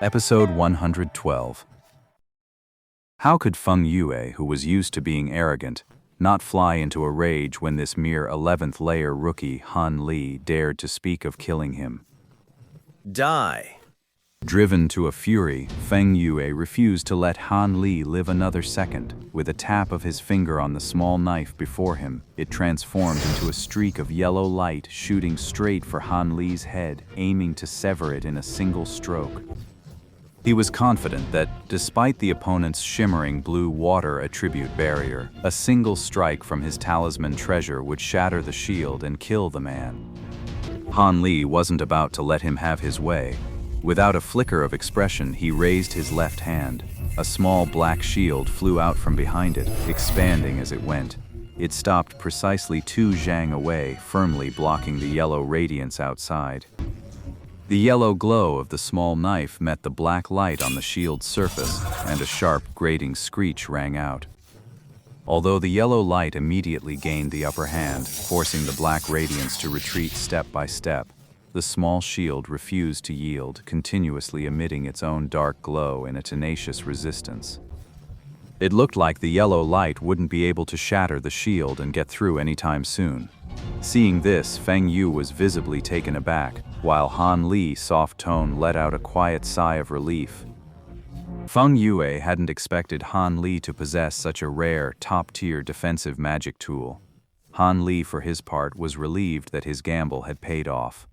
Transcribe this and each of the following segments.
Episode 112. How could Feng Yue, who was used to being arrogant, not fly into a rage when this mere 11th layer rookie Han Li dared to speak of killing him? Die. Driven to a fury, Feng Yue refused to let Han Li live another second. With a tap of his finger on the small knife before him, it transformed into a streak of yellow light shooting straight for Han Li's head, aiming to sever it in a single stroke. He was confident that, despite the opponent's shimmering blue water attribute barrier, a single strike from his talisman treasure would shatter the shield and kill the man. Han Li wasn't about to let him have his way. Without a flicker of expression, he raised his left hand. A small black shield flew out from behind it, expanding as it went. It stopped precisely 2 zhang away, firmly blocking the yellow radiance outside. The yellow glow of the small knife met the black light on the shield's surface, and a sharp, grating screech rang out. Although the yellow light immediately gained the upper hand, forcing the black radiance to retreat step by step, the small shield refused to yield, continuously emitting its own dark glow in a tenacious resistance. It looked like the yellow light wouldn't be able to shatter the shield and get through anytime soon. Seeing this, Feng Yue was visibly taken aback, while Han Li's soft tone let out a quiet sigh of relief. Feng Yue hadn't expected Han Li to possess such a rare, top-tier defensive magic tool. Han Li, for his part, was relieved that his gamble had paid off.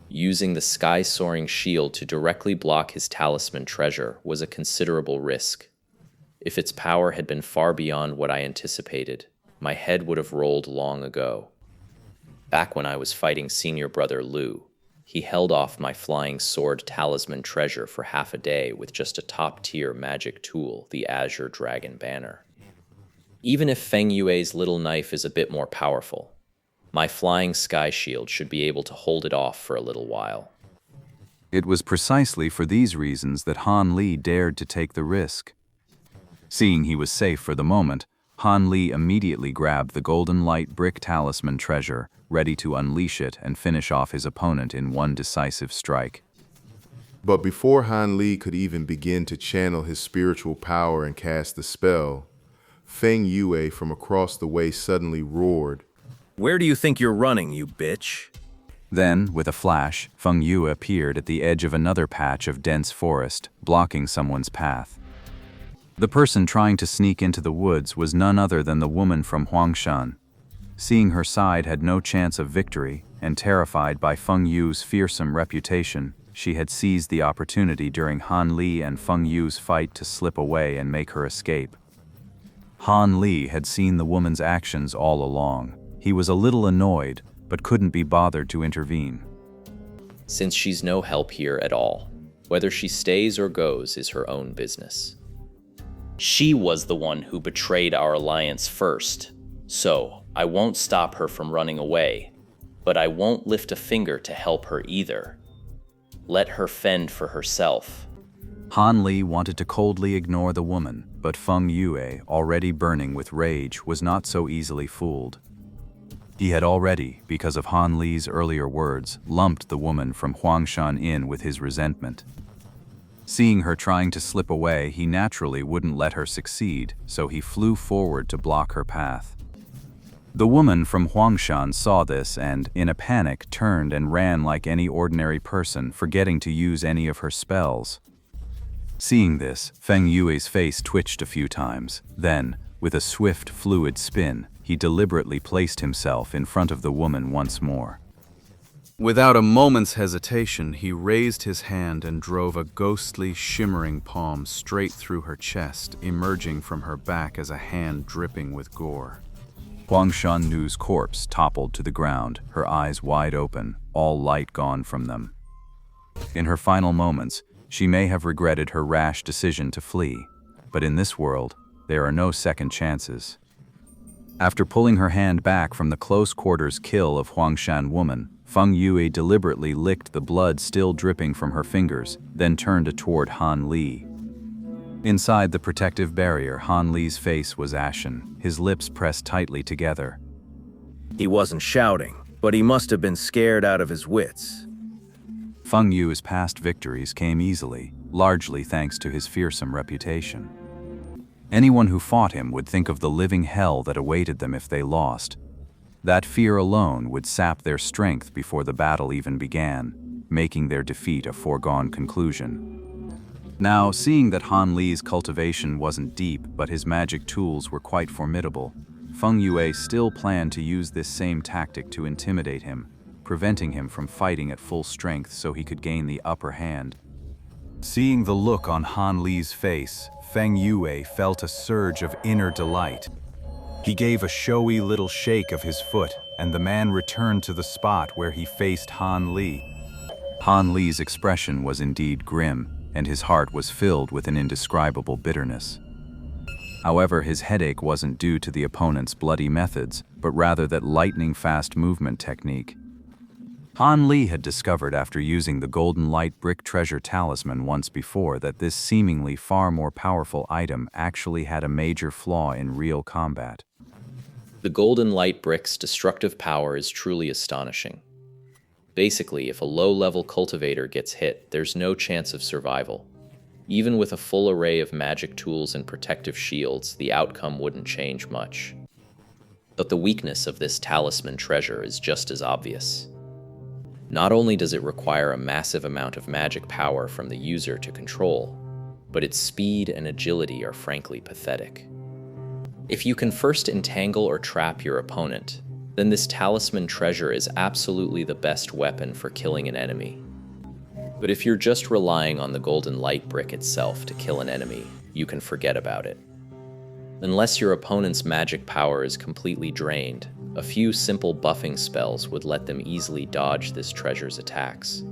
Using the sky-soaring shield to directly block his talisman treasure was a considerable risk. If its power had been far beyond what I anticipated, my head would have rolled long ago. Back when I was fighting senior brother Liu, he held off my flying sword talisman treasure for half a day with just a top-tier magic tool, the Azure Dragon Banner. Even if Feng Yue's little knife is a bit more powerful, my flying sky shield should be able to hold it off for a little while. It was precisely for these reasons that Han Li dared to take the risk. Seeing he was safe for the moment, Han Li immediately grabbed the golden light brick talisman treasure, ready to unleash it and finish off his opponent in one decisive strike. But before Han Li could even begin to channel his spiritual power and cast the spell, Feng Yue from across the way suddenly roared, Where do you think you're running, you bitch? Then, with a flash, Feng Yue appeared at the edge of another patch of dense forest, blocking someone's path. The person trying to sneak into the woods was none other than the woman from Huangshan. Seeing her side had no chance of victory, and terrified by Feng Yue's fearsome reputation, she had seized the opportunity during Han Li and Feng Yue's fight to slip away and make her escape. Han Li had seen the woman's actions all along. He was a little annoyed, but couldn't be bothered to intervene. Since she's no help here at all, whether she stays or goes is her own business. She was the one who betrayed our alliance first, so I won't stop her from running away, but I won't lift a finger to help her either. Let her fend for herself. Han Li wanted to coldly ignore the woman, but Feng Yue, already burning with rage, was not so easily fooled. He had already, because of Han Li's earlier words, lumped the woman from Huangshan in with his resentment. Seeing her trying to slip away, he naturally wouldn't let her succeed, so he flew forward to block her path. The woman from Huangshan saw this and, in a panic, turned and ran like any ordinary person, forgetting to use any of her spells. Seeing this, Feng Yue's face twitched a few times. Then, with a swift, fluid spin, he deliberately placed himself in front of the woman once more. Without a moment's hesitation, he raised his hand and drove a ghostly, shimmering palm straight through her chest, emerging from her back as a hand dripping with gore. Huangshan Nu's corpse toppled to the ground, her eyes wide open, all light gone from them. In her final moments, she may have regretted her rash decision to flee, but in this world, there are no second chances. After pulling her hand back from the close-quarters kill of Huangshan woman, Feng Yue deliberately licked the blood still dripping from her fingers, then turned toward Han Li. Inside the protective barrier, Han Li's face was ashen, his lips pressed tightly together. He wasn't shouting, but he must have been scared out of his wits. Feng Yue's past victories came easily, largely thanks to his fearsome reputation. Anyone who fought him would think of the living hell that awaited them if they lost. That fear alone would sap their strength before the battle even began, making their defeat a foregone conclusion. Now, seeing that Han Li's cultivation wasn't deep, but his magic tools were quite formidable, Feng Yue still planned to use this same tactic to intimidate him, preventing him from fighting at full strength so he could gain the upper hand. Seeing the look on Han Li's face, Feng Yue felt a surge of inner delight. He gave a showy little shake of his foot, and the man returned to the spot where he faced Han Li. Han Li's expression was indeed grim, and his heart was filled with an indescribable bitterness. However, his headache wasn't due to the opponent's bloody methods, but rather that lightning-fast movement technique. Han Li had discovered after using the golden light brick treasure talisman once before that this seemingly far more powerful item actually had a major flaw in real combat. The golden light brick's destructive power is truly astonishing. Basically, if a low-level cultivator gets hit, there's no chance of survival. Even with a full array of magic tools and protective shields, the outcome wouldn't change much. But the weakness of this talisman treasure is just as obvious. Not only does it require a massive amount of magic power from the user to control, but its speed and agility are frankly pathetic. If you can first entangle or trap your opponent, then this talisman treasure is absolutely the best weapon for killing an enemy. But if you're just relying on the golden light brick itself to kill an enemy, you can forget about it. Unless your opponent's magic power is completely drained, a few simple buffing spells would let them easily dodge this treasure's attacks.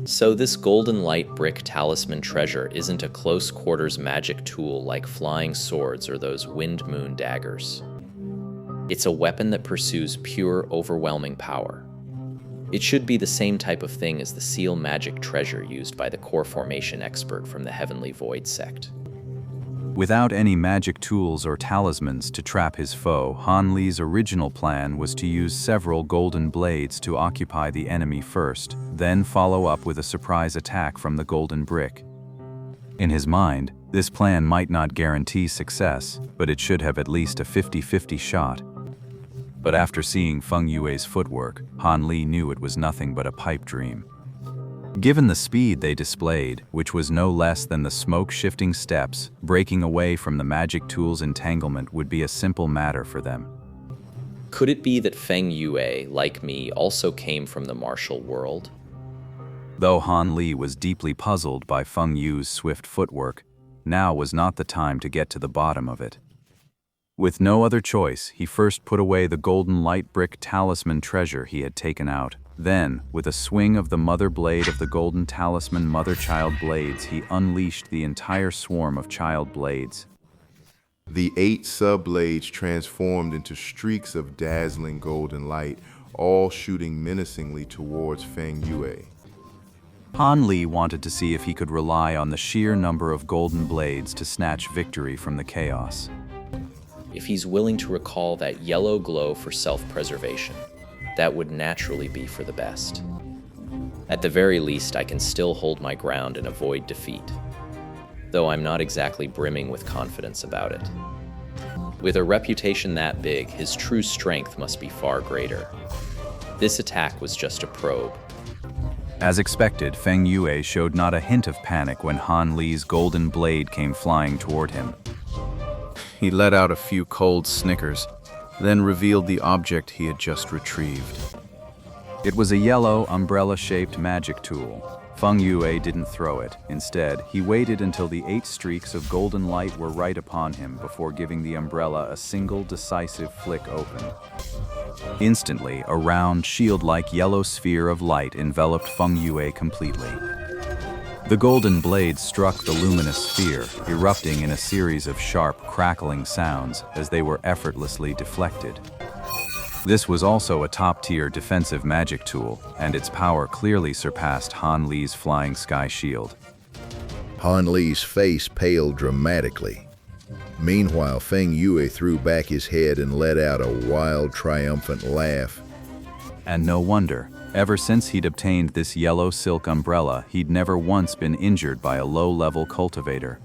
So this golden light brick talisman treasure isn't a close quarters magic tool like flying swords or those wind moon daggers. It's a weapon that pursues pure, overwhelming power. It should be the same type of thing as the seal magic treasure used by the core formation expert from the Heavenly Void sect. Without any magic tools or talismans to trap his foe, Han Li's original plan was to use several golden blades to occupy the enemy first, then follow up with a surprise attack from the golden brick. In his mind, this plan might not guarantee success, but it should have at least a 50-50 shot. But after seeing Feng Yue's footwork, Han Li knew it was nothing but a pipe dream. Given the speed they displayed, which was no less than the smoke-shifting steps, breaking away from the magic tool's entanglement would be a simple matter for them. Could it be that Feng Yue, like me, also came from the martial world? Though Han Li was deeply puzzled by Feng Yue's swift footwork, now was not the time to get to the bottom of it. With no other choice, he first put away the golden light brick talisman treasure he had taken out. Then, with a swing of the mother blade of the golden talisman mother-child blades, he unleashed the entire swarm of child blades. The 8 sub-blades transformed into streaks of dazzling golden light, all shooting menacingly towards Feng Yue. Han Li wanted to see if he could rely on the sheer number of golden blades to snatch victory from the chaos. If he's willing to recall that yellow glow for self-preservation, that would naturally be for the best. At the very least, I can still hold my ground and avoid defeat, though I'm not exactly brimming with confidence about it. With a reputation that big, his true strength must be far greater. This attack was just a probe. As expected, Feng Yue showed not a hint of panic when Han Li's golden blade came flying toward him. He let out a few cold snickers, then revealed the object he had just retrieved. It was a yellow, umbrella-shaped magic tool. Feng Yue didn't throw it. Instead, he waited until the 8 streaks of golden light were right upon him before giving the umbrella a single, decisive flick open. Instantly, a round, shield-like yellow sphere of light enveloped Feng Yue completely. The golden blade struck the luminous sphere, erupting in a series of sharp, crackling sounds as they were effortlessly deflected. This was also a top-tier defensive magic tool, and its power clearly surpassed Han Li's flying sky shield. Han Li's face paled dramatically. Meanwhile, Feng Yue threw back his head and let out a wild, triumphant laugh. And no wonder. Ever since he'd obtained this yellow silk umbrella, he'd never once been injured by a low-level cultivator.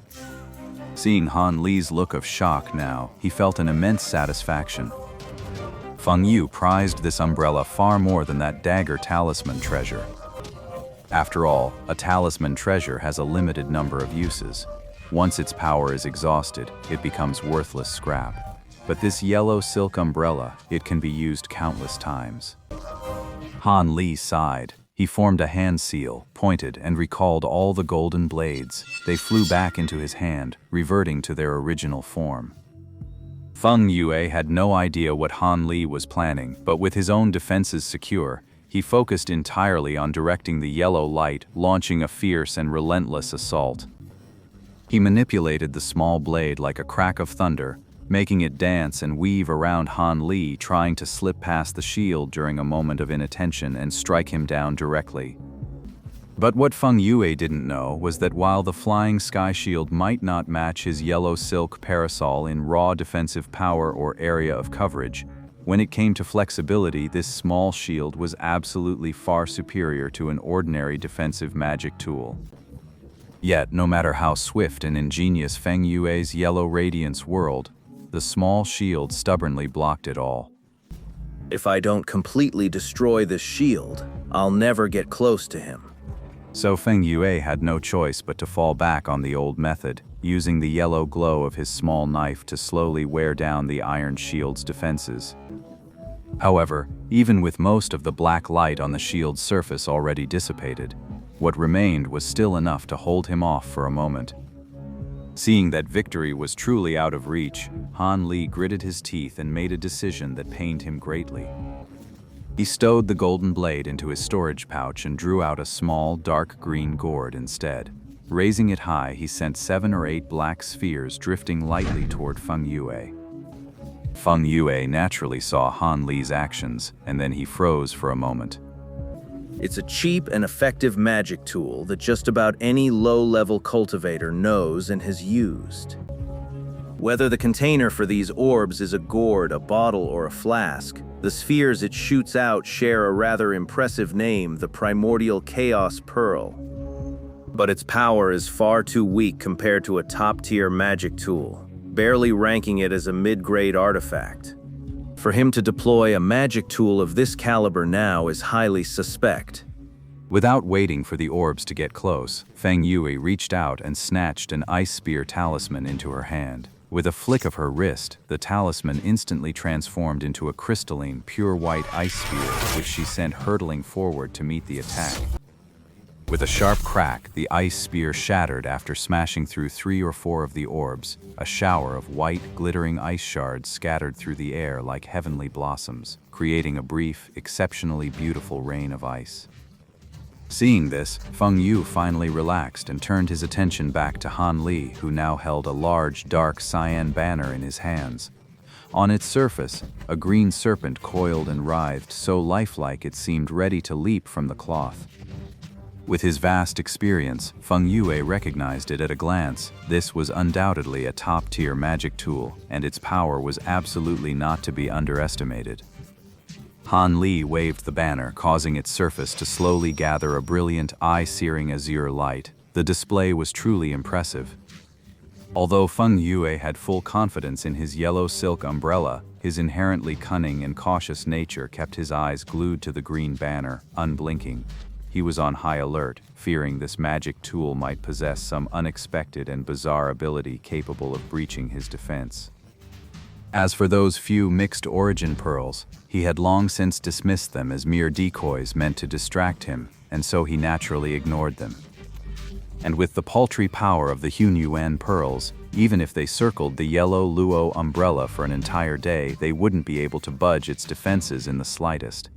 Seeing Han Li's look of shock now, he felt an immense satisfaction. Feng Yu prized this umbrella far more than that dagger talisman treasure. After all, a talisman treasure has a limited number of uses. Once its power is exhausted, it becomes worthless scrap. But this yellow silk umbrella, it can be used countless times. Han Li sighed. He formed a hand seal, pointed, and recalled all the golden blades. They flew back into his hand, reverting to their original form. Feng Yue had no idea what Han Li was planning, but with his own defenses secure, he focused entirely on directing the yellow light, launching a fierce and relentless assault. He manipulated the small blade like a crack of thunder, making it dance and weave around Han Li, trying to slip past the shield during a moment of inattention and strike him down directly. But what Feng Yue didn't know was that while the flying sky shield might not match his yellow silk parasol in raw defensive power or area of coverage, when it came to flexibility, this small shield was absolutely far superior to an ordinary defensive magic tool. Yet, no matter how swift and ingenious Feng Yue's yellow radiance whirled, the small shield stubbornly blocked it all. If I don't completely destroy this shield, I'll never get close to him. So Feng Yue had no choice but to fall back on the old method, using the yellow glow of his small knife to slowly wear down the iron shield's defenses. However, even with most of the black light on the shield's surface already dissipated, what remained was still enough to hold him off for a moment. Seeing that victory was truly out of reach, Han Li gritted his teeth and made a decision that pained him greatly. He stowed the golden blade into his storage pouch and drew out a small, dark green gourd instead. Raising it high, he sent 7 or 8 black spheres drifting lightly toward Feng Yue. Feng Yue naturally saw Han Li's actions, and then he froze for a moment. It's a cheap and effective magic tool that just about any low-level cultivator knows and has used. Whether the container for these orbs is a gourd, a bottle, or a flask, the spheres it shoots out share a rather impressive name, the Primordial Chaos Pearl. But its power is far too weak compared to a top-tier magic tool, barely ranking it as a mid-grade artifact. For him to deploy a magic tool of this caliber now is highly suspect. Without waiting for the orbs to get close, Feng Yue reached out and snatched an ice spear talisman into her hand. With a flick of her wrist, the talisman instantly transformed into a crystalline, pure white ice spear, which she sent hurtling forward to meet the attack. With a sharp crack, the ice spear shattered after smashing through 3 or 4 of the orbs. A shower of white, glittering ice shards scattered through the air like heavenly blossoms, creating a brief, exceptionally beautiful rain of ice. Seeing this, Feng Yu finally relaxed and turned his attention back to Han Li, who now held a large, dark cyan banner in his hands. On its surface, a green serpent coiled and writhed so lifelike it seemed ready to leap from the cloth. With his vast experience, Feng Yue recognized it at a glance. This was undoubtedly a top-tier magic tool, and its power was absolutely not to be underestimated. Han Li waved the banner, causing its surface to slowly gather a brilliant, eye-searing azure light. The display was truly impressive. Although Feng Yue had full confidence in his yellow silk umbrella, his inherently cunning and cautious nature kept his eyes glued to the green banner, unblinking. He was on high alert, fearing this magic tool might possess some unexpected and bizarre ability capable of breaching his defense. As for those few mixed origin pearls, he had long since dismissed them as mere decoys meant to distract him, and so he naturally ignored them. And with the paltry power of the Hunyuan pearls, even if they circled the yellow Luo umbrella for an entire day, they wouldn't be able to budge its defenses in the slightest.